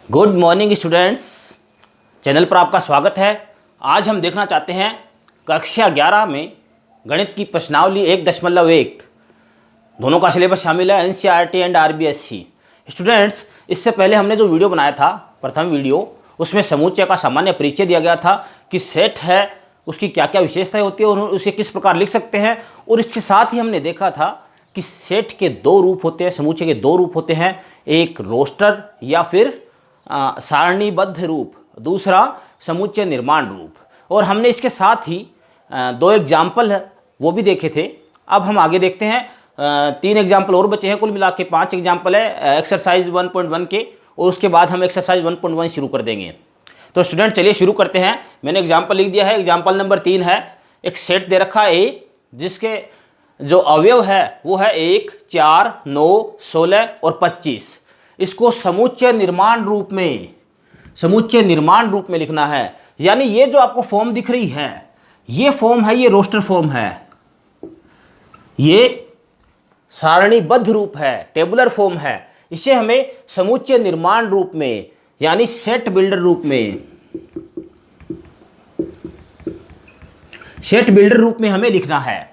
Good morning students, channel पर आपका स्वागत है। आज हम देखना चाहते हैं कक्षा 11 में गणित की प्रश्नावली 1.1 दोनों का सिलेबस शामिल है, एनसीईआरटी एंड आरबीएससी। स्टूडेंट्स, इससे पहले हमने जो वीडियो बनाया था, प्रथम वीडियो, उसमें समुच्चय का सामान्य परिचय दिया गया था कि सेट है उसकी क्या क्या विशेषताएं होती है और उसे किस प्रकार लिख सकते हैं। और इसके साथ ही हमने देखा था कि सेट के दो रूप होते हैं, समुच्चय के दो रूप होते हैं, एक रोस्टर या फिर सारणीबद्ध रूप, दूसरा समुच्चय निर्माण रूप। और हमने इसके साथ ही दो एग्जाम्पल है वो भी देखे थे। अब हम आगे देखते हैं, 3 एग्जाम्पल और बचे हैं, कुल मिला के 5 एग्जाम्पल है एक्सरसाइज 1.1 के, और उसके बाद हम एक्सरसाइज 1.1 शुरू कर देंगे। तो स्टूडेंट चलिए शुरू करते हैं। मैंने एग्जाम्पल लिख दिया है। एग्जाम्पल नंबर 3 है, एक सेट दे रखा है ए, जिसके जो अवयव है वो है 1, 4, 9, 16 और 25। इसको समुच्चय निर्माण रूप में लिखना है। यानी ये जो आपको फॉर्म दिख रही है, ये फॉर्म है, ये रोस्टर फॉर्म है, ये सारणीबद्ध रूप है, टेबुलर फॉर्म है। इसे हमें समुच्चय निर्माण रूप में यानी सेट बिल्डर रूप में हमें लिखना है।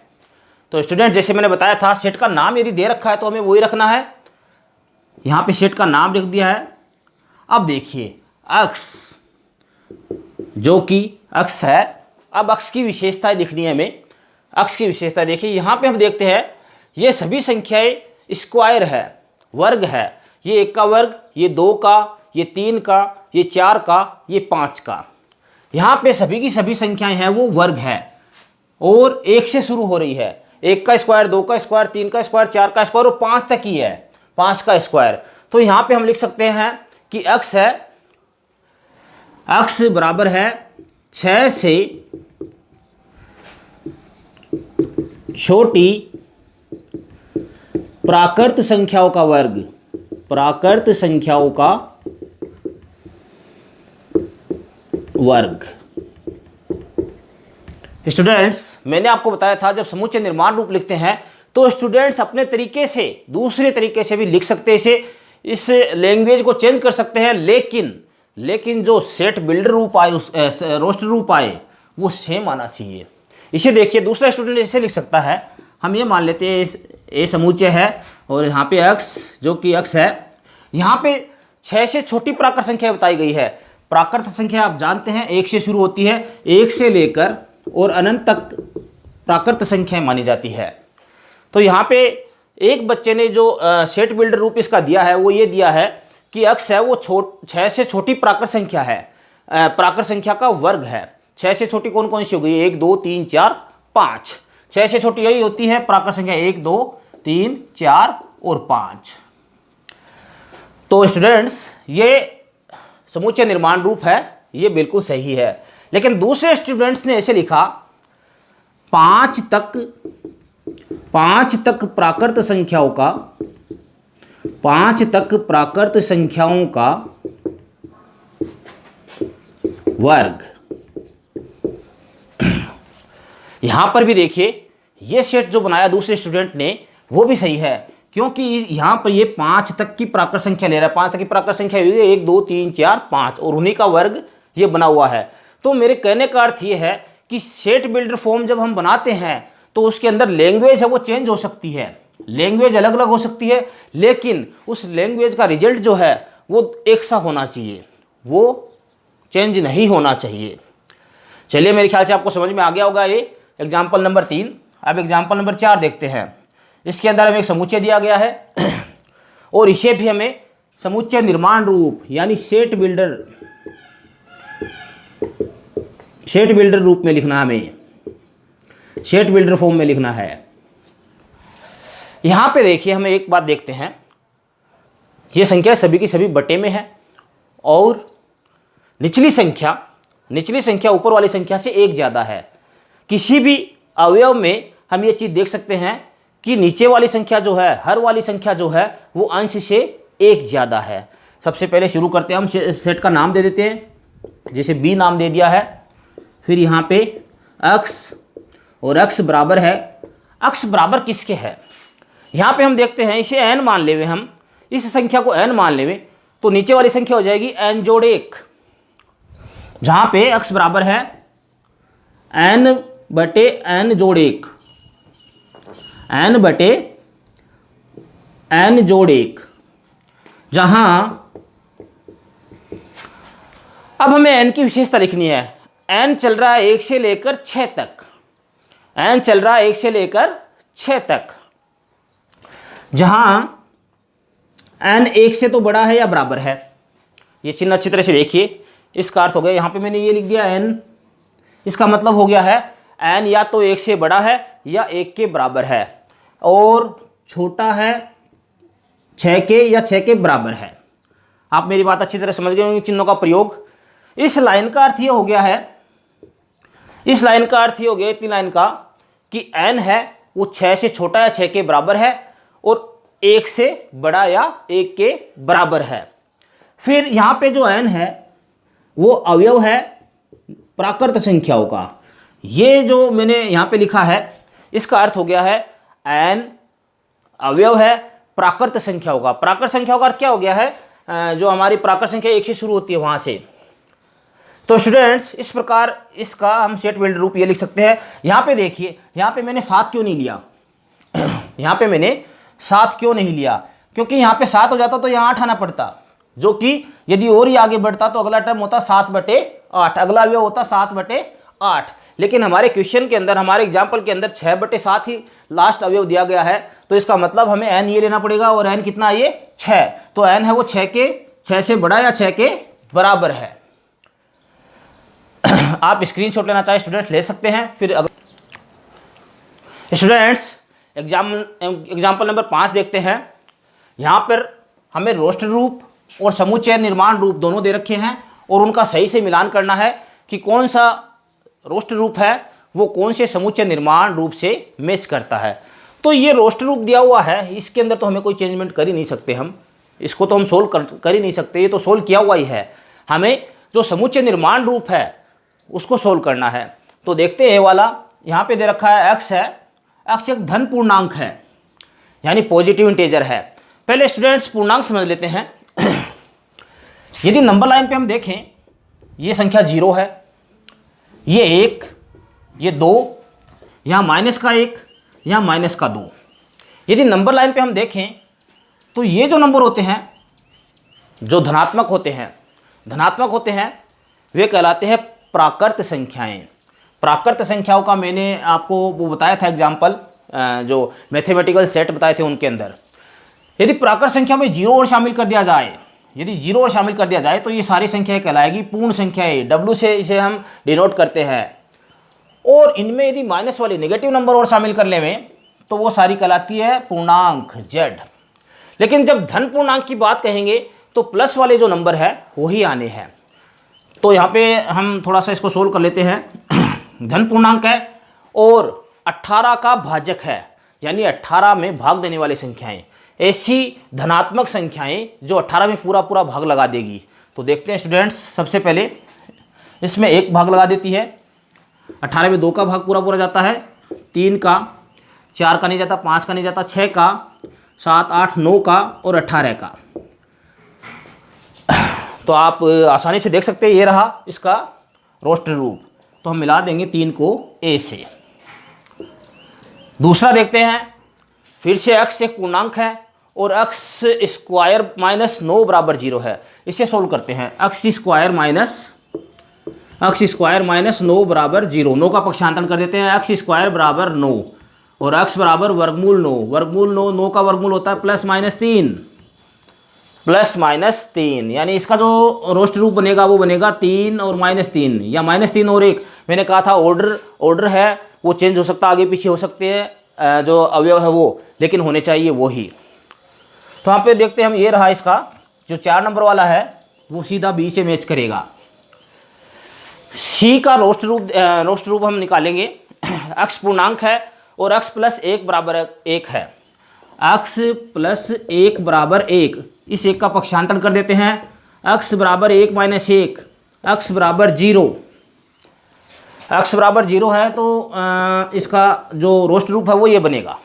तो स्टूडेंट, जैसे मैंने बताया था, सेट का नाम यदि दे रखा है तो हमें वही रखना है। यहाँ पे सेट का नाम लिख दिया है। अब देखिए अक्ष, जो कि अक्ष है, अब अक्ष की विशेषताएं लिखनी है हमें। अक्ष की विशेषता देखिए, यहाँ पे हम देखते हैं ये सभी संख्याएं स्क्वायर है, वर्ग है। ये 1 का वर्ग, ये 2 का, ये 3 का, ये 4 का, ये 5 का। यहाँ पे सभी की सभी संख्याएं हैं वो वर्ग है और 1 से शुरू हो रही है। 1 का स्क्वायर, 2 का स्क्वायर, 3 का स्क्वायर, 4 का स्क्वायर और 5 तक ही है, 5 का स्क्वायर। तो यहाँ पे हम लिख सकते हैं कि अक्ष है, अक्ष बराबर है 6 से छोटी प्राकृत संख्याओं का वर्ग, प्राकृत संख्याओं का वर्ग। स्टूडेंट्स, मैंने आपको बताया था जब समुच्चय निर्माण रूप लिखते हैं तो स्टूडेंट्स अपने तरीके से, दूसरे तरीके से भी लिख सकते हैं, इसे, इस लैंग्वेज को चेंज कर सकते हैं। लेकिन जो सेट बिल्डर रूप आए, रोस्टर रूप आए, वो सेम आना चाहिए। इसे देखिए, दूसरा स्टूडेंट इसे लिख सकता है। हम ये मान लेते हैं ये समुच्चय है और यहाँ पे अक्ष, जो कि अक्ष है, यहाँ पे 6 से छोटी प्राकृत संख्या बताई गई है। प्राकृत संख्या आप जानते हैं 1 से शुरू होती है, 1 से लेकर और अनंत तक प्राकृत संख्या मानी जाती है। तो यहाँ पे एक बच्चे ने जो सेट बिल्डर रूप इसका दिया है वो ये दिया है कि अक्ष है वो 6 से छोटी प्राकृत संख्या है, प्राकृत संख्या का वर्ग है। 6 से छोटी कौन कौन सी हो गई? 1, 2, 3, 4, 5। 6 से छोटी यही होती है प्राकृत संख्या, 1, 2, 3, 4 और 5। तो स्टूडेंट्स, ये समुच्चय निर्माण रूप है, ये बिल्कुल सही है। लेकिन दूसरे स्टूडेंट्स ने ऐसे लिखा 5 तक प्राकृत संख्याओं का, 5 तक प्राकृत संख्याओं का वर्ग। यहां पर भी देखिए, ये सेट जो बनाया दूसरे स्टूडेंट ने वो भी सही है, क्योंकि यहां पर ये 5 तक की प्राकृत संख्या ले रहा है। 5 तक की प्राकृत संख्या हुई है 1, 2, 3, 4, 5 और उन्हीं का वर्ग ये बना हुआ है। तो मेरे कहने का अर्थ ये है कि सेट बिल्डर फॉर्म जब हम बनाते हैं तो उसके अंदर लैंग्वेज है वो चेंज हो सकती है, लैंग्वेज अलग अलग हो सकती है, लेकिन उस लैंग्वेज का रिजल्ट जो है वो एक सा होना चाहिए, वो चेंज नहीं होना चाहिए। चलिए, मेरे ख्याल से आपको समझ में आ गया होगा ये एग्जाम्पल नंबर 3। अब एग्जाम्पल नंबर 4 देखते हैं। इसके अंदर हमें एक समुच्चय दिया गया है और इसे भी हमें समुच्चय निर्माण रूप यानी सेट बिल्डर रूप में लिखना है, हमें सेट बिल्डर फॉर्म में लिखना है। यहां पे देखिए, हमें एक बात देखते हैं, ये संख्या सभी की सभी बटे में है और निचली संख्या ऊपर वाली संख्या से 1 ज़्यादा है। किसी भी अवयव में हम ये चीज़ देख सकते हैं कि नीचे वाली संख्या जो है, हर वाली संख्या जो है वो अंश से 1 ज़्यादा है। सबसे पहले शुरू करते हैं, हम सेट का नाम दे देते हैं, जैसे बी नाम दे दिया है। फिर यहाँ पे अक्ष, और अक्ष बराबर है, अक्ष बराबर किसके है? यहाँ पे हम देखते हैं, इसे n मान लेवे, हम इस संख्या को n मान लेवे तो नीचे वाली संख्या हो जाएगी n जोड़ 1, जहां पे x बराबर है n बटे n जोड़ 1, n बटे n जोड़ 1, जहां अब हमें n की विशेषता लिखनी है। n चल रहा है 1 से लेकर 6 तक, n चल रहा है 1 से लेकर 6 तक, जहां n 1 से तो बड़ा है या बराबर है। ये चिन्ह अच्छी तरह से देखिए, इसका अर्थ हो गया, यहाँ पे मैंने ये लिख दिया n, इसका मतलब हो गया है n या तो 1 से बड़ा है या 1 के बराबर है, और छोटा है 6 के या 6 के बराबर है। आप मेरी बात अच्छी तरह समझ गए होंगे चिन्हों का प्रयोग। इस लाइन का अर्थ ये हो गया है, इस लाइन का अर्थ ये हो गया, इतनी लाइन का, कि n है वो 6 से छोटा या 6 के बराबर है, और 1 से बड़ा या 1 के बराबर है। फिर यहाँ पे जो n है वो अवयव है प्राकृत संख्याओं का। ये जो मैंने यहाँ पे लिखा है, इसका अर्थ हो गया है n अवयव है प्राकृत संख्याओं का। प्राकृत संख्याओं का अर्थ क्या हो गया है, जो हमारी प्राकृत संख्या 1 से शुरू होती है वहाँ से। तो स्टूडेंट्स, इस प्रकार इसका हम सेट बिल्ड रूप ये लिख सकते हैं। यहाँ पे देखिए, यहाँ पे मैंने 7 क्यों नहीं लिया यहाँ पे मैंने 7 क्यों नहीं लिया, क्योंकि यहाँ पे 7 हो जाता तो यहाँ 8 आना पड़ता, जो कि यदि और ही आगे बढ़ता तो अगला टर्म होता 7/8, अगला अवयव होता 7/8। लेकिन हमारे क्वेश्चन के अंदर, हमारे एग्जाम्पल के अंदर 6/7 ही लास्ट अवयव दिया गया है, तो इसका मतलब हमें n ये लेना पड़ेगा, और n कितना है, ये 6। तो n है वो 6 से बड़ा या 6 के बराबर है। आप स्क्रीनशॉट लेना चाहे स्टूडेंट्स ले सकते हैं। फिर स्टूडेंट्स एग्जाम्पल नंबर 5 देखते हैं। यहाँ पर हमें रोस्टर रूप और समुच्चय निर्माण रूप दोनों दे रखे हैं, और उनका सही से मिलान करना है कि कौन सा रोस्टर रूप है वो कौन से समुच्चय निर्माण रूप से मैच करता है। तो ये रोस्टर रूप दिया हुआ है, इसके अंदर तो हमें कोई चेंजमेंट कर ही नहीं सकते, हम इसको तो हम सोल्व कर ही नहीं सकते, ये तो सोल्व किया हुआ ही है। हमें जो समुच्चय निर्माण रूप है उसको सोल्व करना है। तो देखते हैं, वाला यहाँ पे दे रखा है x है, x एक धन पूर्णांक है, यानी पॉजिटिव इंटीजर है। पहले स्टूडेंट्स पूर्णांक समझ लेते हैं। यदि नंबर लाइन पे हम देखें, ये संख्या 0 है, ये 1, ये 2, यहाँ माइनस का 1, यहाँ माइनस का 2। यदि नंबर लाइन पे हम देखें तो ये जो नंबर होते हैं, जो धनात्मक होते हैं वे कहलाते हैं प्राकृत संख्याएं। प्राकृत संख्याओं का मैंने आपको वो बताया था एग्जाम्पल, जो मैथमेटिकल सेट बताए थे उनके अंदर। यदि प्राकृत संख्या में 0 और शामिल कर दिया जाए, यदि 0 और शामिल कर दिया जाए तो ये सारी संख्याएं कहलाएगी पूर्ण संख्याएं, W से इसे हम डिनोट करते हैं। और इनमें यदि माइनस वाली नेगेटिव नंबर और शामिल कर लें तो वो सारी कहलाती है पूर्णांक Z। लेकिन जब धन पूर्णांक की बात कहेंगे तो प्लस वाले जो नंबर है वही आने हैं। तो यहाँ पे हम थोड़ा सा इसको सोल्व कर लेते हैं। धन पूर्णांक है और 18 का भाजक है, यानी 18 में भाग देने वाली संख्याएं, ऐसी धनात्मक संख्याएं जो 18 में पूरा पूरा भाग लगा देगी। तो देखते हैं स्टूडेंट्स, सबसे पहले इसमें 1 भाग लगा देती है, 18 में 2 का भाग पूरा पूरा जाता है, 3 का, 4 का नहीं जाता, 5 का नहीं जाता, 6 का, 7, 8, 9 का और 18 का। तो आप आसानी से देख सकते हैं, ये रहा इसका रोस्टर रूप। तो हम मिला देंगे 3 को A से। दूसरा देखते हैं, फिर से x एक पूर्णांक है और x स्क्वायर माइनस 9 बराबर 0 है। इसे सोल्व करते हैं। x स्क्वायर माइनस 9 बराबर 0, 9 का पक्षांतरण कर देते हैं, x स्क्वायर बराबर 9 और x बराबर वर्गमूल 9। वर्गमूल 9 का वर्गमूल होता है +-3, यानी इसका जो रोस्ट रूप बनेगा वो बनेगा 3 और -3 या -3 और 1। मैंने कहा था ऑर्डर है वो चेंज हो सकता है, आगे पीछे हो सकते हैं जो अवयव है वो, लेकिन होने चाहिए वो ही। तो यहाँ पे देखते हैं हम, ये रहा इसका जो 4 नंबर वाला है वो सीधा B से मैच करेगा। C का रोस्ट रूप हम निकालेंगे। x पूर्णांक है और x + 1 बराबर 1 है। x + 1 बराबर 1, इस 1 का पक्षांतरण कर देते हैं। x बराबर 1 - 1, x बराबर 0। x बराबर 0 है तो इसका जो रोस्ट रूप है वो ये बनेगा।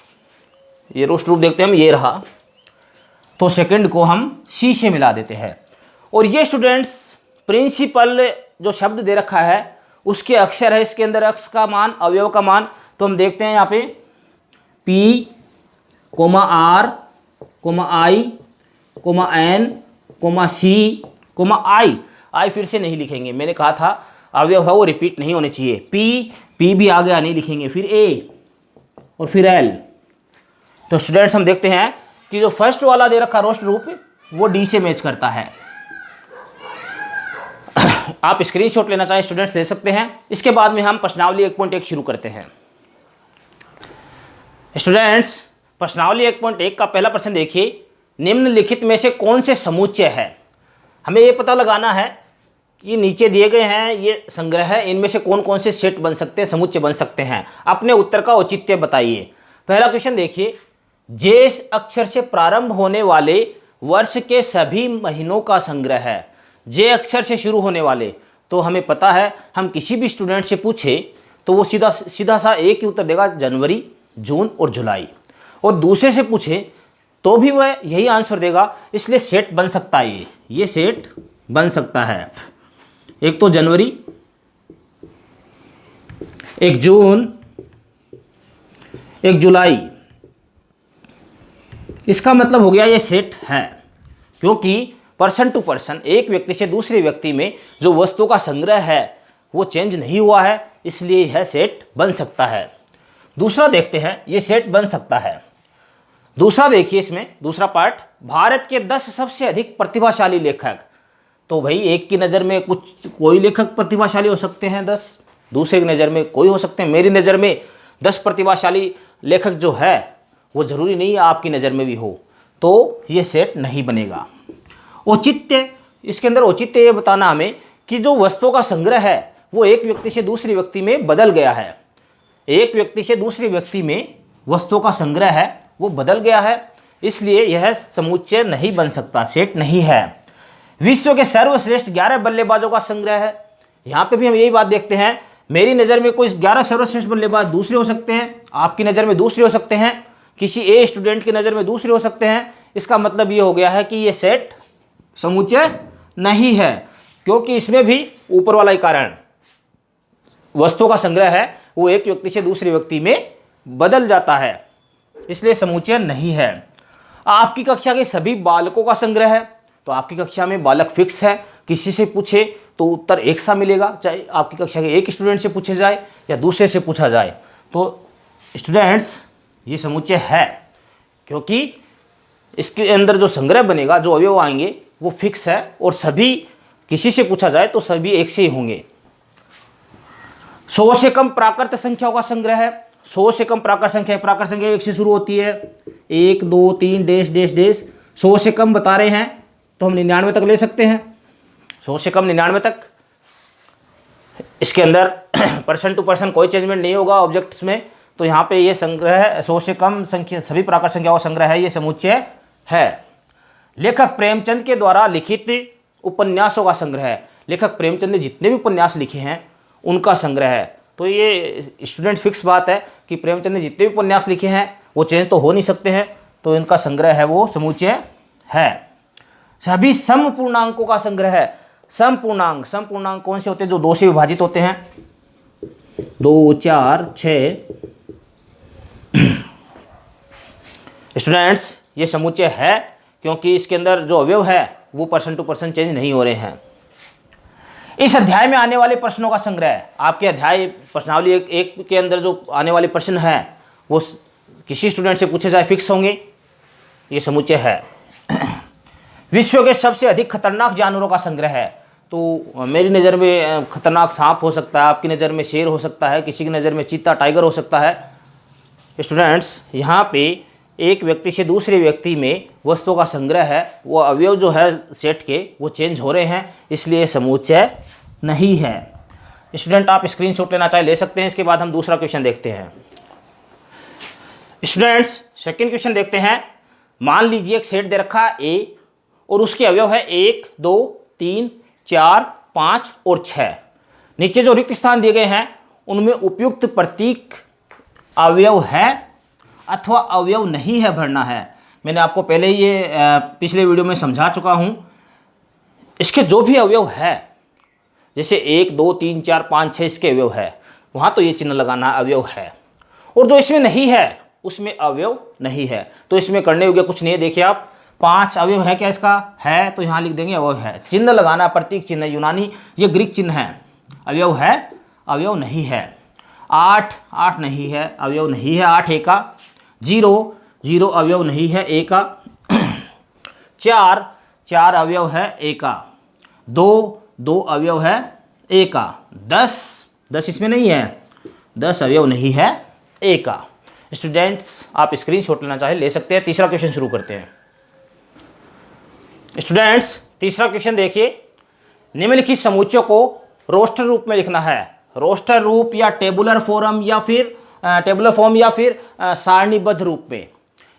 ये रोस्ट रूप देखते हैं हम, ये रहा। तो सेकंड को हम C से मिला देते हैं। और ये स्टूडेंट्स प्रिंसिपल जो शब्द दे रखा है उसके अक्षर है इसके अंदर, अक्ष का मान, अवयव का मान। तो हम देखते हैं यहाँ पे P, R, I, N, C, I फिर से नहीं लिखेंगे, मैंने कहा था अवयव है वो रिपीट नहीं होने चाहिए। P भी आगे नहीं लिखेंगे, फिर A और फिर L। तो स्टूडेंट्स हम देखते हैं कि जो फर्स्ट वाला दे रखा रोस्ट रूप वो D से मैच करता है। आप स्क्रीनशॉट लेना चाहें स्टूडेंट्स ले सकते हैं। इसके बाद में हम प्रश्नावली 1.1 शुरू करते हैं। स्टूडेंट्स प्रश्नावली 1.1 का पहला प्रश्न देखिए, निम्नलिखित में से कौन से समुच्चय है। हमें ये पता लगाना है कि नीचे दिए गए हैं ये संग्रह है, इनमें से कौन कौन से सेट बन सकते हैं, समुच्चय बन सकते हैं। अपने उत्तर का औचित्य बताइए। पहला क्वेश्चन देखिए, जेस अक्षर से प्रारंभ होने वाले वर्ष के सभी महीनों का संग्रह है। जे अक्षर से शुरू होने वाले, तो हमें पता है हम किसी भी स्टूडेंट से पूछे तो वो सीधा सा एक ही उत्तर देगा, जनवरी, जून और जुलाई। और दूसरे से पूछे तो भी वह यही आंसर देगा, इसलिए सेट बन सकता है। ये सेट बन सकता है। एक तो जनवरी, एक जून, एक जुलाई। इसका मतलब हो गया ये सेट है, क्योंकि पर्सन टू पर्सन, एक व्यक्ति से दूसरे व्यक्ति में जो वस्तु का संग्रह है वो चेंज नहीं हुआ है, इसलिए यह सेट बन सकता है। दूसरा देखते हैं, ये सेट बन सकता है। दूसरा देखिए, इसमें दूसरा पार्ट, भारत के 10 सबसे अधिक प्रतिभाशाली लेखक। तो भाई एक की नज़र में कोई लेखक प्रतिभाशाली हो सकते हैं 10, दूसरे की नज़र में कोई हो सकते हैं। मेरी नज़र में 10 प्रतिभाशाली लेखक जो है वो ज़रूरी नहीं है आपकी नज़र में भी हो, तो ये सेट नहीं बनेगा। औचित्य, इसके अंदर औचित्य ये बताना हमें कि जो वस्तुओं का संग्रह है वो एक व्यक्ति से दूसरे व्यक्ति में बदल गया है। एक व्यक्ति से दूसरे व्यक्ति में वस्तुओं का संग्रह है वो बदल गया है, इसलिए यह समुच्चय नहीं बन सकता, सेट नहीं है। विश्व के सर्वश्रेष्ठ 11 बल्लेबाजों का संग्रह है। यहाँ पे भी हम यही बात देखते हैं, मेरी नज़र में कोई 11 सर्वश्रेष्ठ बल्लेबाज दूसरे हो सकते हैं, आपकी नज़र में दूसरे हो सकते हैं, किसी ए स्टूडेंट की नज़र में दूसरे हो सकते हैं। इसका मतलब ये हो गया है कि ये सेट समुच्चय नहीं है, क्योंकि इसमें भी ऊपर वाला ही कारण, वस्तुओं का संग्रह है वो एक व्यक्ति से दूसरे व्यक्ति में बदल जाता है, इसलिए समुच्चय नहीं है। आपकी कक्षा के सभी बालकों का संग्रह है, तो आपकी कक्षा में बालक फिक्स है, किसी से पूछे तो उत्तर एक सा मिलेगा, चाहे आपकी कक्षा के एक स्टूडेंट से पूछे जाए या दूसरे से पूछा जाए। तो स्टूडेंट्स ये समुच्चय है, क्योंकि इसके अंदर जो संग्रह बनेगा, जो अवयव आएंगे वो फिक्स है, और सभी किसी से पूछा जाए तो सभी एक से ही होंगे। 100 से कम प्राकृत संख्याओं का संग्रह है। 100 से कम प्राकृत संख्या एक से शुरू होती है, 1 2 3 डैश डैश डैश। 100 से कम बता रहे हैं तो हम 99 तक ले सकते हैं, 100 से कम 99 तक। इसके अंदर पर्सन टू पर्सन कोई चेंजमेंट नहीं होगा ऑब्जेक्ट्स में, तो यहाँ पे ये संग्रह है, 100 से कम संख्या सभी प्राकृत संख्याओं का संग्रह है, ये समुच्चय है। लेखक प्रेमचंद के द्वारा लिखित उपन्यासों का संग्रह है। लेखक प्रेमचंद ने जितने भी उपन्यास लिखे हैं उनका संग्रह है। तो ये स्टूडेंट फिक्स बात है कि प्रेमचंद ने जितने भी उपन्यास लिखे हैं वो चेंज तो हो नहीं सकते हैं, तो इनका संग्रह है वो समुच्चय है। सभी समपूर्णांकों का संग्रह है। समपूर्णांक कौन से होते हैं? जो 2 से विभाजित होते हैं, 2 4 6। स्टूडेंट्स ये समुच्चय है, क्योंकि इसके अंदर जो अवयव है वो पर्सन टू पर्सन चेंज नहीं हो रहे हैं। इस अध्याय में आने वाले प्रश्नों का संग्रह, आपके अध्याय प्रश्नावली एक के अंदर जो आने वाले प्रश्न हैं वो किसी स्टूडेंट से पूछे जाए फिक्स होंगे, ये समुच्चय है। विश्व के सबसे अधिक खतरनाक जानवरों का संग्रह है। तो मेरी नज़र में खतरनाक सांप हो सकता है, आपकी नज़र में शेर हो सकता है, किसी की नज़र में चीता टाइगर हो सकता है। स्टूडेंट्स यहाँ पे एक व्यक्ति से दूसरे व्यक्ति में वस्तुओं का संग्रह है, वो अवयव जो है सेट के वो चेंज हो रहे हैं, इसलिए समुच्चय नहीं है। स्टूडेंट आप स्क्रीनशॉट लेना चाहे ले सकते हैं। इसके बाद हम दूसरा क्वेश्चन देखते हैं। स्टूडेंट्स सेकंड क्वेश्चन देखते हैं। मान लीजिए एक सेट दे रखा है ए और उसके अवयव है 1 2 3 4 5 और 6। नीचे जो रिक्त स्थान दिए गए हैं उनमें उपयुक्त प्रतीक अवयव है अथवा अवयव नहीं है भरना है। मैंने आपको पहले ये पिछले वीडियो में समझा चुका हूँ। इसके जो भी अवयव है, जैसे 1 2 3 4 5 6 इसके अवयव है, वहाँ तो ये चिन्ह लगाना अवयव है। और जो इसमें नहीं है उसमें अवयव नहीं है, तो इसमें करने योग्य कुछ नहीं है। देखिए आप 5 अवयव है क्या इसका, है, तो यहाँ लिख देंगे अवयव है। चिन्ह लगाना प्रतीक चिन्ह, यूनानी ये ग्रीक चिन्ह है। अवयव है, अवयव नहीं है। 8 नहीं है, अवयव नहीं है। 8 एका। 0 अवयव नहीं है, एका। 4 अवयव है, एका। 2 अवयव है, एका। 10 इसमें नहीं है, 10 अवयव नहीं है, एका। स्टूडेंट्स आप स्क्रीनशॉट लेना चाहे ले सकते हैं। तीसरा क्वेश्चन शुरू करते हैं। स्टूडेंट्स तीसरा क्वेश्चन देखिए, निम्नलिखित समुच्चयों को रोस्टर रूप में लिखना है। रोस्टर रूप या टेबुलर फॉर्म या फिर सारणीबद्ध रूप में।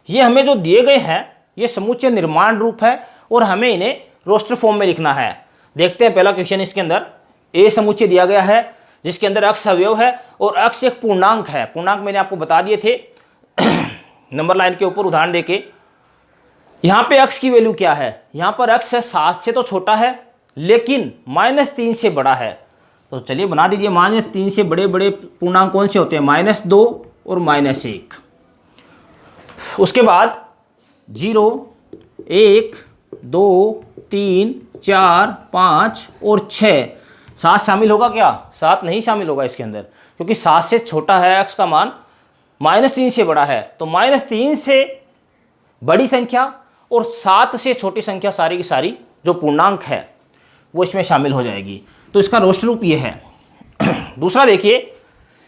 ये हमें जो दिए गए हैं ये समुच्चय निर्माण रूप है और हमें इन्हें रोस्टर फॉर्म में लिखना है। देखते हैं पहला क्वेश्चन। इसके अंदर ए समुच्चय दिया गया है जिसके अंदर अक्ष अवयव है और अक्ष एक पूर्णांक है। पूर्णांक मैंने आपको बता दिए थे नंबर लाइन के ऊपर उदाहरण देके। यहाँ पे अक्ष की वैल्यू क्या है, यहाँ पर अक्ष है 7 से तो छोटा है लेकिन -3 से बड़ा है। तो चलिए बना दीजिए। -3 से बड़े बड़े पूर्णांक कौन से होते हैं, -2 और -1। उसके बाद 0 1 2 3 4 5 और 6। 7 शामिल होगा क्या, 7 नहीं शामिल होगा इसके अंदर, क्योंकि 7 से छोटा है अक्ष का मान, -3 से बड़ा है। तो -3 से बड़ी संख्या और 7 से छोटी संख्या सारी की सारी जो पूर्णांक है वो इसमें शामिल हो जाएगी। तो इसका रोस्टर रूप ये है। दूसरा देखिए,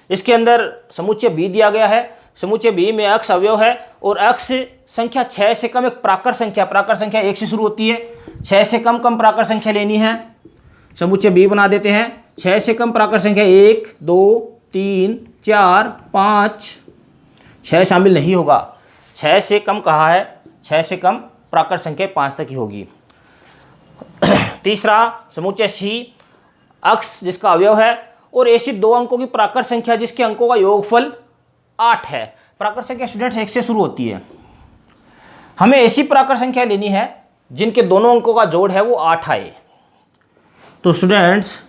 इसके अंदर समुच्चय बी दिया गया है। समुच्चय बी में अक्ष अवयव है और अक्ष संख्या 6 से कम एक प्राकृत संख्या 1 से शुरू होती है। 6 से कम प्राकृत संख्या लेनी है। समुच्चय बी बना देते हैं। 6 से कम प्राकृत संख्या 1 2 3 4 5। 6 शामिल नहीं होगा, 6 से कम कहा है, 6 से कम प्राकृत संख्या 5 तक ही होगी। तीसरा समुच्चय सी, अक्ष जिसका अवयव है और ऐसी 2 अंकों की प्राकृत संख्या जिसके अंकों का योगफल 8 है। प्राकृत संख्या स्टूडेंट्स 1 से शुरू होती है। हमें ऐसी प्राकृत संख्या लेनी है जिनके दोनों अंकों का जोड़ है वो 8 आए। तो स्टूडेंट्स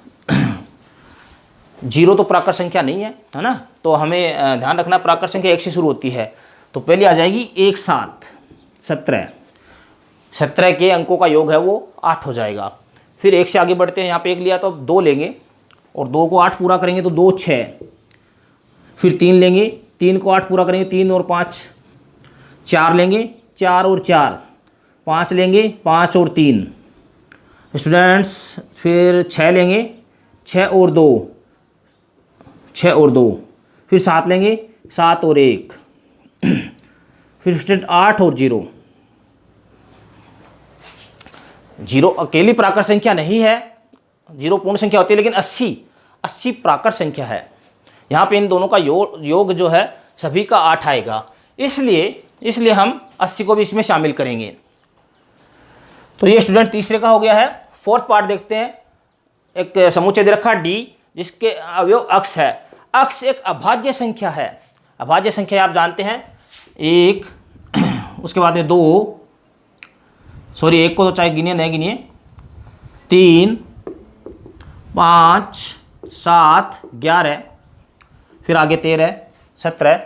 0 तो प्राकृत संख्या नहीं है ना, तो हमें ध्यान रखना प्राकृत संख्या 1 से शुरू होती है। तो पहले आ जाएगी 1 7 17। 17 के अंकों का योग है वो 8 हो जाएगा। फिर 1 से आगे बढ़ते हैं। यहाँ पे 1 लिया तो अब 2 लेंगे और 2 को 8 पूरा करेंगे तो 2 6। फिर 3 लेंगे, 3 को 8 पूरा करेंगे 3 और 5। 4 लेंगे, 4 और 4। 5 लेंगे, 5 और 3 स्टूडेंट्स। फिर 6 लेंगे, 6 और 2, 6 और 2। फिर 7 लेंगे, 7 और 1। फिर स्टूडेंट 8 और 0। 0 अकेली प्राकृत संख्या नहीं है, 0 पूर्ण संख्या होती है, लेकिन 80 प्राकृत संख्या है। यहाँ पे इन दोनों का योग जो है सभी का 8 आएगा, इसलिए हम 80 को भी इसमें शामिल करेंगे। तो ये स्टूडेंट तीसरे का हो गया है। फोर्थ पार्ट देखते हैं। एक समुच्चय दे रखा डी जिसके अवयव अक्ष है। अक्ष एक अभाज्य संख्या है। अभाज्य संख्या आप जानते हैं, 1 उसके बाद में 2, सॉरी 1 को तो चाहे गिनिए नहीं गिनिए, 3 5 7 11, फिर आगे 13 17।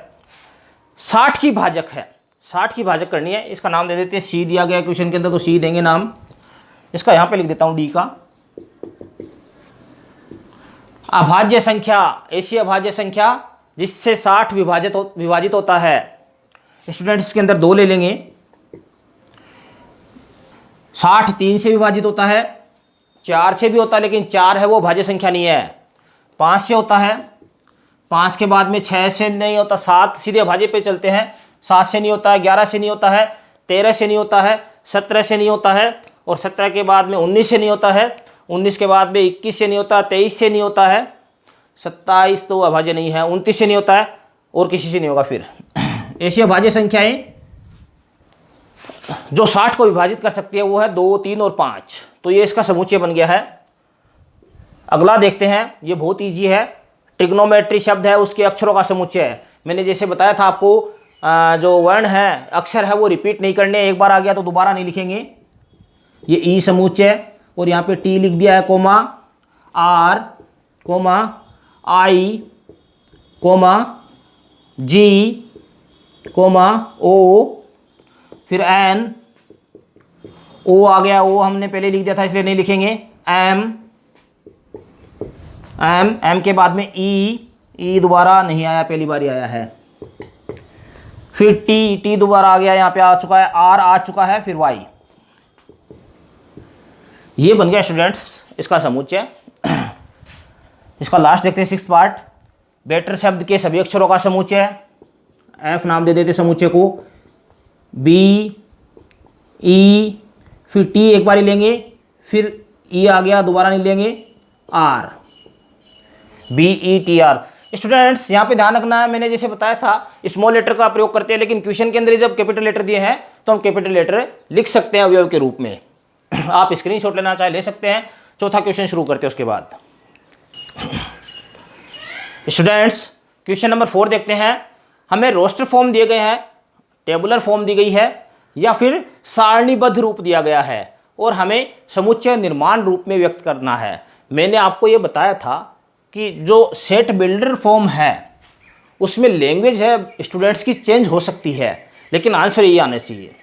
60 की भाजक है। 60 की भाजक करनी है। इसका नाम दे देते हैं, सी दिया गया क्वेश्चन के अंदर तो सी देंगे नाम। इसका यहाँ पे लिख देता हूँ डी का। अभाज्य संख्या, ऐसी अभाज्य संख्या जिससे 60 विभाजित होता है। स्टूडेंट इसके अंदर 2 ले लेंगे। 60 3 से विभाजित होता है, 4 से भी होता है, लेकिन 4 है वो भाज्य संख्या नहीं है। 5 से होता है, 5 के बाद में 6 से नहीं होता, 7 सीधे अभाज्य पे चलते हैं। 7 से नहीं होता है, 11 से नहीं होता है, 13 से नहीं होता है, 17 से नहीं होता है, और 17 के बाद में 19 से नहीं होता है, 19 के बाद में 21 से नहीं होता, 23 से नहीं होता है, 27 तो अभाज्य नहीं है, 29 से नहीं होता है, और किसी से नहीं होगा। फिर ऐसी अभाज्य संख्याएं जो 60 को विभाजित कर सकती है वो है 2 3 और 5। तो ये इसका समुच्चय बन गया है। अगला देखते हैं, ये बहुत ईजी है। ट्रिग्नोमेट्री शब्द है, उसके अक्षरों का समुच्चय है। मैंने जैसे बताया था आपको, जो वर्ण है अक्षर है वो रिपीट नहीं करने, एक बार आ गया तो दोबारा नहीं लिखेंगे। ये ई समुच्चय और यहाँ पे टी लिख दिया है, comma R, comma I, comma G, comma O, फिर एन, ओ आ गया, ओ हमने पहले लिख दिया था इसलिए नहीं लिखेंगे, एम, एम के बाद में ई दोबारा नहीं आया, पहली बार ही आया है, फिर टी दोबारा आ गया, यहाँ पे आ चुका है, आर आ चुका है, फिर वाई। ये बन गया स्टूडेंट्स इसका समुच्चय। इसका लास्ट देखते हैं, 6th पार्ट, बेटर शब्द के सभी अक्षरों का समुच्चय। एफ नाम दे देते समुच्चय को, बी, ई, फिर टी एक बार ही लेंगे, फिर ई आ गया, दोबारा नहीं लेंगे, R, B E T R. Students यहाँ पे ध्यान रखना है, मैंने जैसे बताया था स्मॉल लेटर का प्रयोग करते हैं, लेकिन क्वेश्चन के अंदर जब कैपिटल लेटर दिए हैं तो हम कैपिटल लेटर लिख सकते हैं अवयव के रूप में। आप स्क्रीनशॉट लेना चाहे ले सकते हैं। चौथा क्वेश्चन शुरू करते हैं उसके बाद। स्टूडेंट्स क्वेश्चन नंबर 4 देखते हैं। हमें रोस्टर फॉर्म दिए गए हैं, टेबुलर फॉर्म दी गई है, या फिर सारणीबद्ध रूप दिया गया है, और हमें समुच्चय निर्माण रूप में व्यक्त करना है। मैंने आपको ये बताया था कि जो सेट बिल्डर फॉर्म है उसमें लैंग्वेज है स्टूडेंट्स की चेंज हो सकती है, लेकिन आंसर यही आना चाहिए।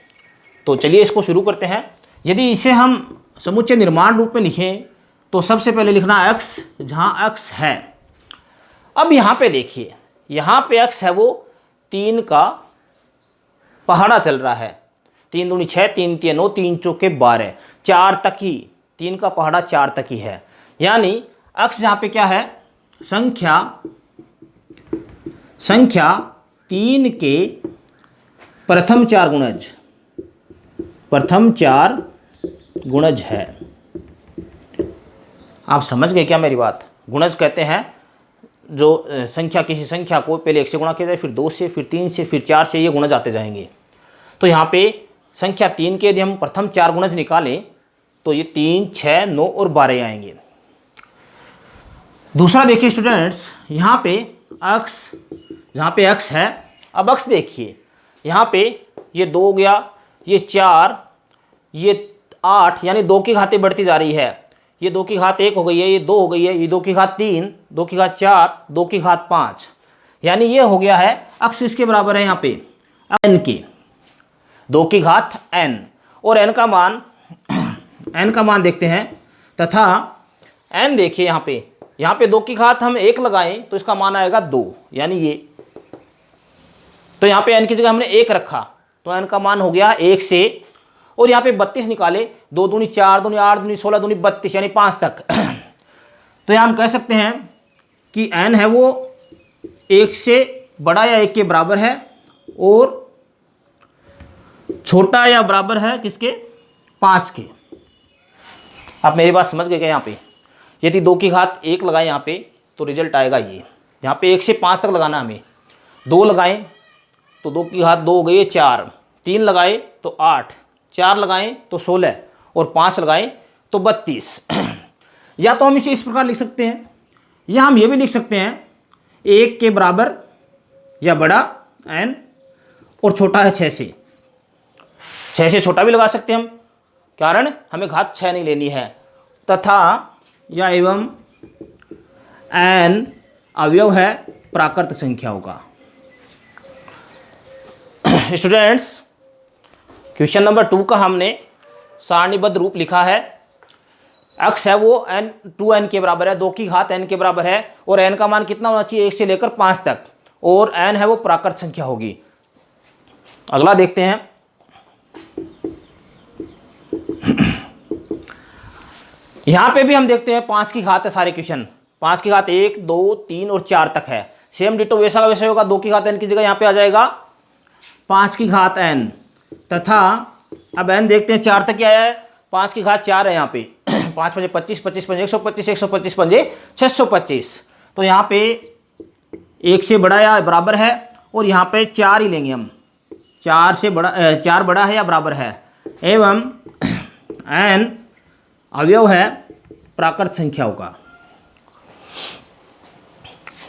तो चलिए इसको शुरू करते हैं। यदि इसे हम समुच्चय निर्माण रूप में लिखें तो सबसे पहले लिखना x, जहाँ x है। अब यहाँ पे देखिए, यहाँ पे x है वो 3 का पहाड़ा चल रहा है, 3 दूनी 6, 3 तिया 9, 3 चौके 12, 4 तक ही, 3 का पहाड़ा 4 तक ही है। यानी x यहाँ पे क्या है, संख्या 3 के प्रथम 4 गुणज है। आप समझ गए क्या मेरी बात? गुणज कहते हैं जो संख्या, किसी संख्या को पहले 1 से गुणा किया जाए, फिर 2 से, फिर 3 से, फिर 4 से, ये गुणज आते जाएंगे। तो यहाँ पे संख्या 3 के यदि हम प्रथम 4 गुणज निकालें तो ये 3, 6, 9 और 12 आएंगे। दूसरा देखिए स्टूडेंट्स, यहाँ पे x है। अब x देखिए, यहाँ पे ये 2 हो गया, ये 4, ये 8, यानी 2 की घातें बढ़ती जा रही है। ये 2 की घात 1 हो गई है, ये 2 हो गई है, ये 2 की घात 3, 2 की घात 4, 2 की घात 5, यानी ये हो गया है x इसके बराबर है यहाँ पे n के 2 की घात n, और n का मान देखते हैं। तथा n देखिए यहाँ पे 2 की घात हम 1 लगाएं तो इसका मान आएगा 2, यानी ये, तो यहाँ पे n की जगह हमने 1 रखा तो n का मान हो गया 1 से, और यहाँ पे 32 निकाले, 2 दूनी 4, दूनी 8, दूनी 16, दूनी 32, यानी 5 तक। तो यहाँ हम कह सकते हैं कि n है वो 1 से बड़ा या 1 के बराबर है, और छोटा या बराबर है किसके, 5 के। आप मेरी बात समझ गए क्या? यहाँ पे यदि 2 की घात 1 लगाए यहाँ पे तो रिजल्ट आएगा ये, यहाँ पे 1 से 5 तक लगाना हमें। 2 लगाएं तो 2 की घात 2 हो गई है 4, 3 लगाए तो 8, 4 लगाएं तो 16, और 5 लगाएं तो 32। या तो हम इसे इस प्रकार लिख सकते हैं, या हम ये भी लिख सकते हैं 1 के बराबर या बड़ा n, और छोटा है 6 से। 6 से छोटा भी लगा सकते हैं हम, कारण हमें घात 6 नहीं लेनी है। तथा या एवं n अवयव है प्राकृत संख्याओं का। स्टूडेंट्स क्वेश्चन नंबर 2 का हमने सारणीबद्ध रूप लिखा है। x है वो n 2n के बराबर है, 2 की घात n के बराबर है, और n का मान कितना होना चाहिए, 1 से लेकर 5 तक, और n है वो प्राकृत संख्या होगी। अगला देखते हैं। यहाँ पे भी हम देखते हैं 5 की घात है सारे क्वेश्चन, 5 की घात 1, 2, 3 और 4 तक है। सेम डिटो वैसा का वैसा होगा, 2 की घात n की जगह यहाँ पे आ जाएगा 5 की घात n। तथा अब n देखते हैं 4 तक क्या आया है, 5 की घात 4 है यहाँ पे, 5 पंजे 25, 25 पंजे 125, 125 पंजे 625। तो यहाँ पे 1 से बड़ा या बराबर है, और यहाँ पे 4 ही लेंगे हम, 4 बड़ा है या बराबर है, एवं n अवयव है प्राकृत संख्याओं का।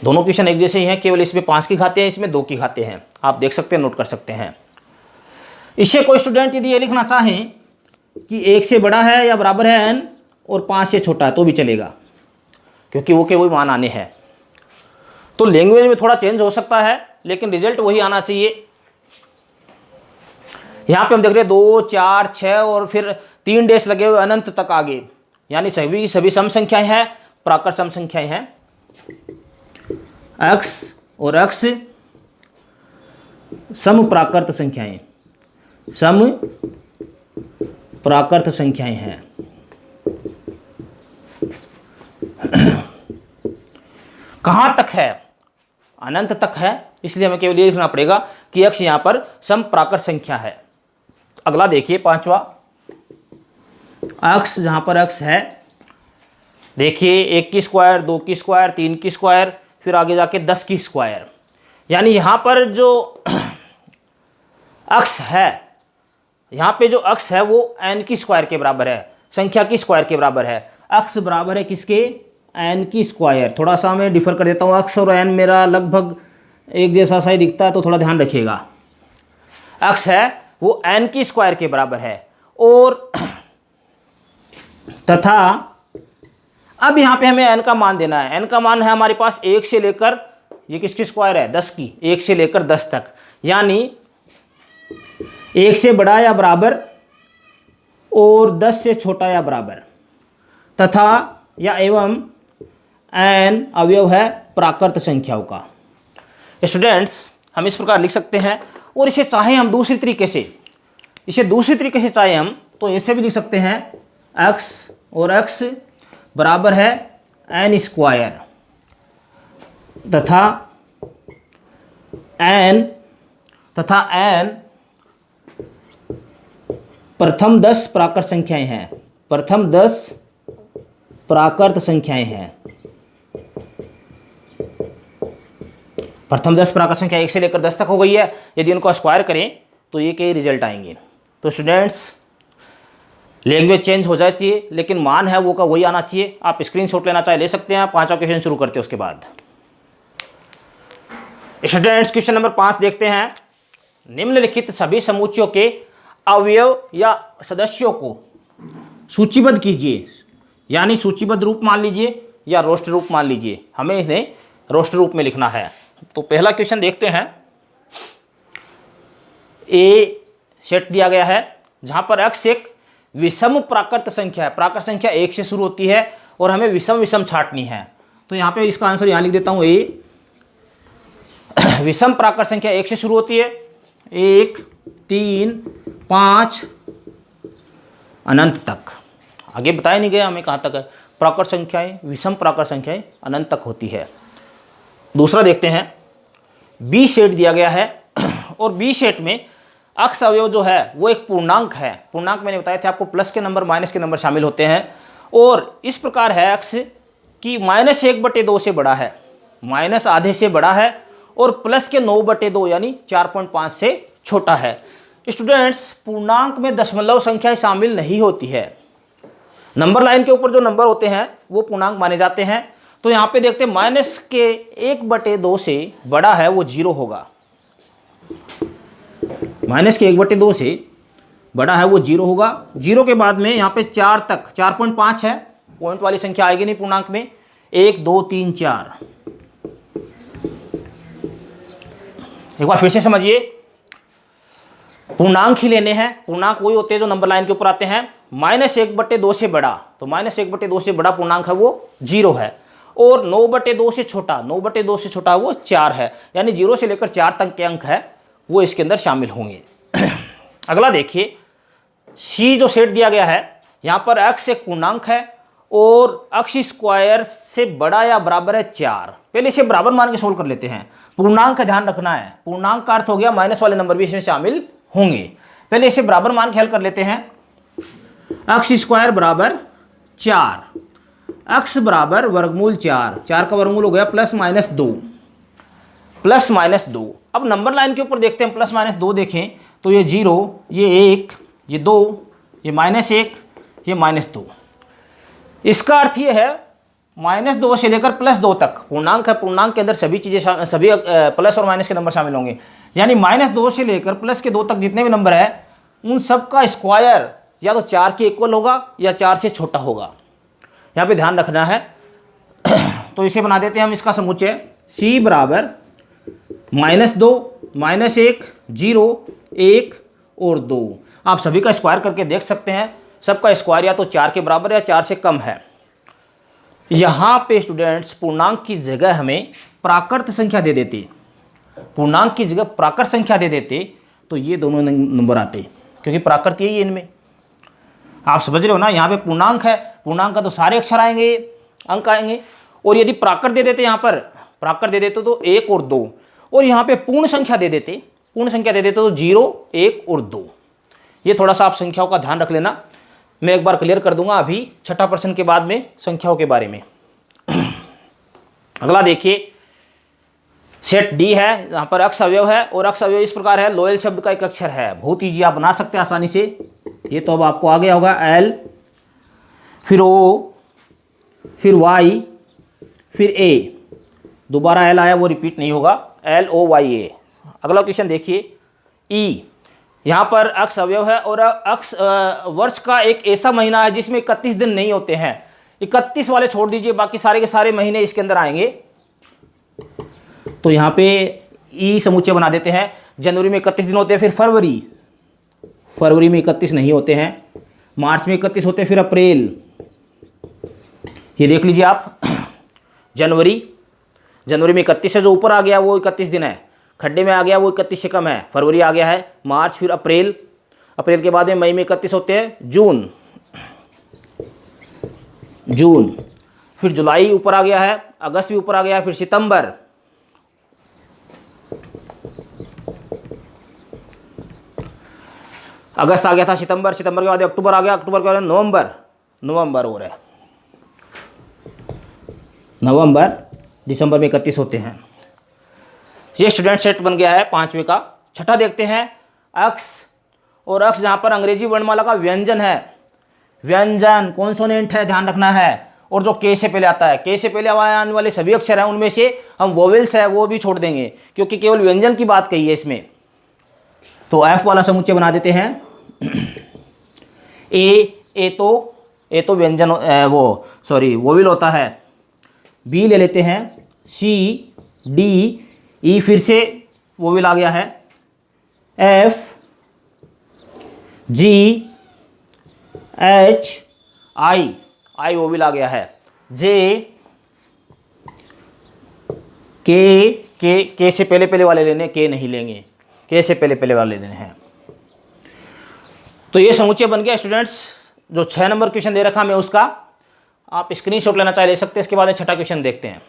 दोनों क्वेश्चन एक जैसे ही हैं, केवल इसमें 5 की घातें हैं, इसमें 2 की घातें हैं। आप देख सकते हैं, नोट कर सकते हैं। इससे कोई स्टूडेंट यदि ये लिखना चाहें कि 1 से बड़ा है या बराबर है n, और 5 से छोटा है तो भी चलेगा, क्योंकि वो के वही मान आने हैं। तो लैंग्वेज में थोड़ा चेंज हो सकता है, लेकिन रिजल्ट वही आना चाहिए। यहाँ पे हम देख रहे हैं 2, 4, 6 और फिर 3 डैश लगे हुए अनंत तक आगे, यानी सभी सम संख्याएं हैं, प्राकृत सम संख्याएं हैं। x और x सम प्राकृत संख्याएं, सम प्राकृत संख्याएं हैं। कहाँ तक है? अनंत तक है, इसलिए हमें केवल ये लिखना पड़ेगा कि x यहाँ पर सम प्राकृत संख्या है। अगला देखिए 5वां, x जहाँ पर x है, देखिए 1 की स्क्वायर, 2 की स्क्वायर, 3 की स्क्वायर, फिर आगे जाके 10 की स्क्वायर। यानी यहाँ पर जो x है, यहाँ पे जो x है वो n की स्क्वायर के बराबर है, संख्या की स्क्वायर के बराबर है। x बराबर है किसके? n की स्क्वायर। थोड़ा सा मैं डिफर कर देता हूँ, x और n मेरा लगभग एक जैसा सा ही दिखता है, तो थोड़ा ध्यान रखिएगा। x है वो n की स्क्वायर के बराबर है, और तथा अब यहाँ पे हमें n का मान देना है। n का मान है हमारे पास 1 से लेकर, ये किसकी स्क्वायर है? 10 की, 1 से लेकर 10 तक, यानी 1 से बड़ा या बराबर और 10 से छोटा या बराबर, तथा या एवं n अवयव है प्राकृत संख्याओं का। स्टूडेंट्स, हम इस प्रकार लिख सकते हैं, और इसे चाहे हम दूसरी तरीके से चाहे हम तो ऐसे भी लिख सकते हैं, x और x बराबर है n स्क्वायर, तथा n प्रथम 10 प्राकृत संख्याएं हैं, प्रथम 10 प्राकृत संख्याएं हैं। प्रथम 10 प्राकृत संख्या 1 से लेकर 10 तक हो गई है। यदि उनको स्क्वायर करें तो ये के रिजल्ट आएंगे। तो स्टूडेंट्स, लैंग्वेज चेंज हो जाती है, लेकिन मान है वो का वही आना चाहिए। आप स्क्रीनशॉट लेना चाहे ले सकते हैं। 5वां क्वेश्चन शुरू करते हैं उसके बाद। स्टूडेंट्स, क्वेश्चन नंबर 5 देखते हैं। निम्नलिखित सभी समुच्चयों के अवयव या सदस्यों को सूचीबद्ध कीजिए, यानी सूचीबद्ध रूप मान लीजिए या रोस्टर रूप मान लीजिए। हमें इन्हें रोस्टर रूप में लिखना है। तो पहला क्वेश्चन देखते हैं। ए सेट दिया गया है, जहां पर x एक विषम प्राकृत संख्या है। प्राकृत संख्या 1 से शुरू होती है और हमें विषम छांटनी है। तो यहाँ पे इसका आंसर यहाँ लिख देता हूँ, ए विषम प्राकृत संख्या 1 से शुरू होती है, 1, 3, 5 अनंत तक। आगे बताया नहीं गया हमें कहाँ तक है। प्राकृत संख्याएं, विषम प्राकृत संख्याएं अनंत तक होती है। दूसरा देखते हैं, बी सेट दिया गया है और बी सेट में x अवयव जो है वो एक पूर्णांक है। पूर्णांक मैंने बताया था आपको, प्लस के नंबर माइनस के नंबर शामिल होते हैं, और इस प्रकार है x कि -1/2 से बड़ा है, माइनस आधे से बड़ा है, और प्लस के 9/2 यानी 4.5 से छोटा है। स्टूडेंट्स, पूर्णांक में दशमलव संख्या शामिल नहीं होती है। नंबर लाइन के ऊपर जो नंबर होते हैं वो पूर्णांक माने जाते हैं। तो यहाँ पे देखते हैं माइनस के 1/2 से बड़ा है वो 0 होगा। माइनस के 1/2 से बड़ा है वो 0 होगा। 0 के बाद में यहाँ पे 4 तक 4.5 है, पॉइंट वाली संख्या आएगी नहीं पूर्णांक में। 1, 2, 3, 4। एक बार फिर से समझिए, पूर्णांक ही लेने हैं। पूर्णांक वही होते हैं जो नंबर लाइन के ऊपर आते हैं। -1/2 से बड़ा, तो -1/2 से बड़ा पूर्णांक है वो 0 है, और 9/2 से छोटा, 9/2 से छोटा वो 4 है, यानी 0 से लेकर 4 तक के अंक है वो इसके अंदर शामिल होंगे। अगला देखिए, सी जो सेट दिया गया है, यहाँ पर x एक पूर्णांक है और x स्क्वायर से बड़ा या बराबर है 4। पहले इसे बराबर मान के सोल्व कर लेते हैं। पूर्णांक का ध्यान रखना है, पूर्णांक का अर्थ हो गया माइनस वाले नंबर भी इसमें शामिल होंगे। पहले इसे बराबर मान के हल कर लेते हैं। x स्क्वायर बराबर 4, x बराबर वर्गमूल 4, 4 का वर्गमूल हो गया +-2, +-2। अब नंबर लाइन के ऊपर देखते हैं, +-2 देखें तो ये 0, ये 1, ये 2, ये -1, ये -2। इसका अर्थ ये है -2 से लेकर +2 तक पूर्णांक है। पूर्णांक के अंदर सभी चीज़ें, सभी प्लस और माइनस के नंबर शामिल होंगे, यानी -2 से लेकर +2 तक जितने भी नंबर है उन सब का स्क्वायर या तो 4 के इक्वल होगा या 4 से छोटा होगा। यहाँ पे ध्यान रखना है। तो इसे बना देते हैं हम इसका समुच्चय c बराबर -2, -1, 0, 1 और 2। आप सभी का स्क्वायर करके देख सकते हैं। सबका स्क्वायर या तो 4 के बराबर या 4 से कम है। यहाँ पे स्टूडेंट्स पूर्णांक की जगह हमें प्राकृत संख्या दे देते, पूर्णांक की जगह प्राकृत संख्या दे देते तो ये दोनों नंबर आते, क्योंकि प्राकृत यही है इनमें। आप समझ रहे हो ना, यहाँ पे पूर्णांक है, पूर्णांक का तो सारे अक्षर आएंगे, अंक आएंगे। और यदि प्राकृत दे देते, यहाँ पर प्राकृत दे देते तो 1 और 2, और यहाँ पे पूर्ण संख्या दे देते, पूर्ण संख्या दे देते तो 0, 1 और 2। ये थोड़ा सा आप संख्याओं का ध्यान रख लेना। मैं एक बार क्लियर कर दूंगा अभी छठा प्रश्न के बाद में संख्याओं के बारे में। अगला देखिए, सेट डी है, यहाँ पर अक्ष अवयव है और अक्ष अवयव इस प्रकार है, लोयल शब्द का एक अक्षर है। बहुत ईजी, आप बना सकते हैं आसानी से। ये तो अब आपको आ गया होगा, एल, फिर ओ, फिर वाई, फिर ए। दोबारा एल आया वो रिपीट नहीं होगा, LOYA। अगला क्वेश्चन देखिए, ई। यहाँ पर अक्ष अवयव है और अक्ष वर्ष का एक ऐसा महीना है जिसमें 31 दिन नहीं होते हैं। 31 वाले छोड़ दीजिए, बाकी सारे के सारे महीने इसके अंदर आएंगे। तो यहाँ पे ई समुच्चय बना देते हैं। जनवरी में 31 दिन होते हैं, फिर फरवरी में 31 नहीं होते हैं, मार्च में 31 होते हैं, फिर अप्रैल। ये देख लीजिए आप, जनवरी में 31 है, जो ऊपर आ गया वो 31 दिन है, खड्डे में आ गया वो 31 से कम है। फरवरी आ गया है, मार्च, फिर अप्रैल, अप्रैल के बाद में मई में 31 होते हैं, जून, फिर जुलाई ऊपर आ गया है, अगस्त भी ऊपर आ गया है, फिर सितंबर, अगस्त आ गया था, सितंबर के बाद अक्टूबर आ गया, अक्टूबर के बाद नवंबर हो रहा है, नवंबर, दिसंबर में 31 होते हैं। ये स्टूडेंट सेट बन गया है 5वें का। छठा देखते हैं, अक्ष, और अक्ष जहाँ पर अंग्रेजी वर्णमाला का व्यंजन है, व्यंजन कॉन्सोनेंट है, ध्यान रखना है। और जो के से पहले आता है, के से पहले आने वाले सभी अक्षर हैं उनमें से हम वोवेल्स है वो भी छोड़ देंगे, क्योंकि केवल व्यंजन की बात कही है इसमें। तो एफ वाला समुच्चय बना देते हैं। ए तो व्यंजन वोवेल होता है। बी ले लेते हैं, सी, डी, ई फिर से वोवेल आ गया है, एफ, जी, एच, आई वोवेल आ गया है, जे, के से पहले वाले लेने, के नहीं लेंगे, के से पहले वाले लेने हैं। तो ये समुच्चय बन गया स्टूडेंट्स। जो 6 नंबर क्वेश्चन दे रखा मैं उसका आप स्क्रीनशॉट लेना चाहे ले सकते हैं। इसके बाद में छठा क्वेश्चन देखते हैं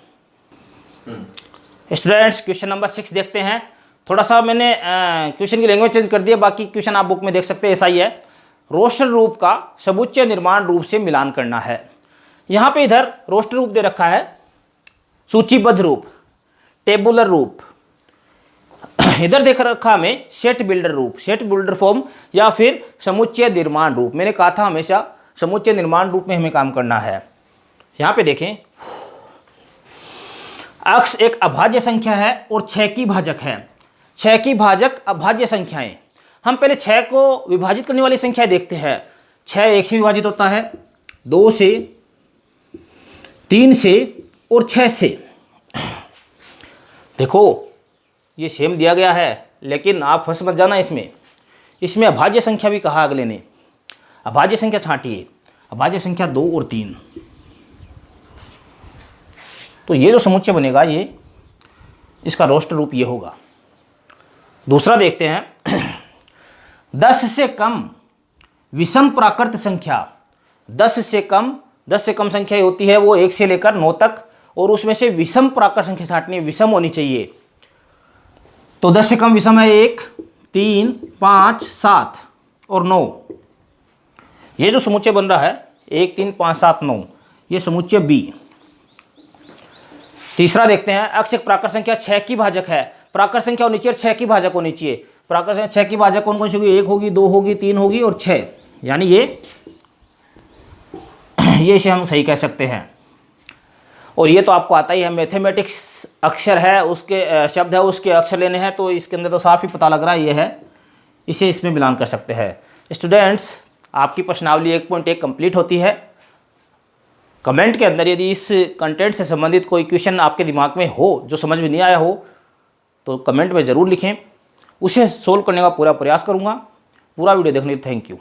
स्टूडेंट्स। क्वेश्चन नंबर 6 देखते हैं। थोड़ा सा मैंने क्वेश्चन की लैंग्वेज चेंज कर दिया, बाकी क्वेश्चन आप बुक में देख सकते हैं, ऐसा ही है। रोस्टर रूप का समुच्चय निर्माण रूप से मिलान करना है। यहाँ पे इधर रोस्टर रूप दे रखा है, सूचीबद्ध रूप, टेबुलर रूप। इधर देख रखा हमें सेट बिल्डर रूप, सेट बिल्डर फॉर्म, या फिर समुच्चय निर्माण रूप। मैंने कहा था हमेशा समुच्चय निर्माण रूप में हमें काम करना है। यहाँ पे देखें, अक्ष एक अभाज्य संख्या है और 6 की भाजक है। 6 की भाजक अभाज्य संख्याएं। हम पहले 6 को विभाजित करने वाली संख्या देखते हैं। 6 1 से विभाजित होता है, 2 से, 3 से और 6 से। देखो ये सेम दिया गया है, लेकिन आप फंस मत जाना इसमें अभाज्य संख्या भी कहा अगले ने। अभाज्य संख्या छांटिए, अभाज्य संख्या 2 और 3। तो ये जो समुच्चय बनेगा, ये इसका रोस्टर रूप ये होगा। दूसरा देखते हैं, 10 से कम विषम प्राकृत संख्या। 10 से कम संख्या होती है वो 1 से लेकर 9 तक, और उसमें से विषम प्राकृत संख्या छांटनी है, विषम होनी चाहिए। तो 10 से कम विषम है 1, 3, 5, 7 और 9। ये जो समुच्चय बन रहा है 1, 3, 5, 7, 9, ये समुच्चय बी। तीसरा देखते हैं, अक्ष एक प्राकृत संख्या 6 की भाजक है। प्राकृत संख्या होनी चाहिए 6 की भाजक होनी चाहिए। प्राकृत संख्या 6 की भाजक कौन कौन सी होगी? 1 होगी, 2 होगी, 3 होगी और 6, यानी ये इसे हम सही कह सकते हैं। और ये तो आपको आता ही है, मैथमेटिक्स अक्षर है, उसके शब्द है, उसके अक्षर लेने हैं, तो इसके अंदर तो साफ ही पता लग रहा है ये है, इसे इसमें मिलान कर सकते हैं। स्टूडेंट्स, आपकी प्रश्नावली 1.1 कंप्लीट होती है। कमेंट के अंदर यदि इस कंटेंट से संबंधित कोई क्वेश्चन आपके दिमाग में हो जो समझ में नहीं आया हो तो कमेंट में ज़रूर लिखें, उसे सोल्व करने का पूरा प्रयास करूँगा। पूरा वीडियो देखने के लिए थैंक यू।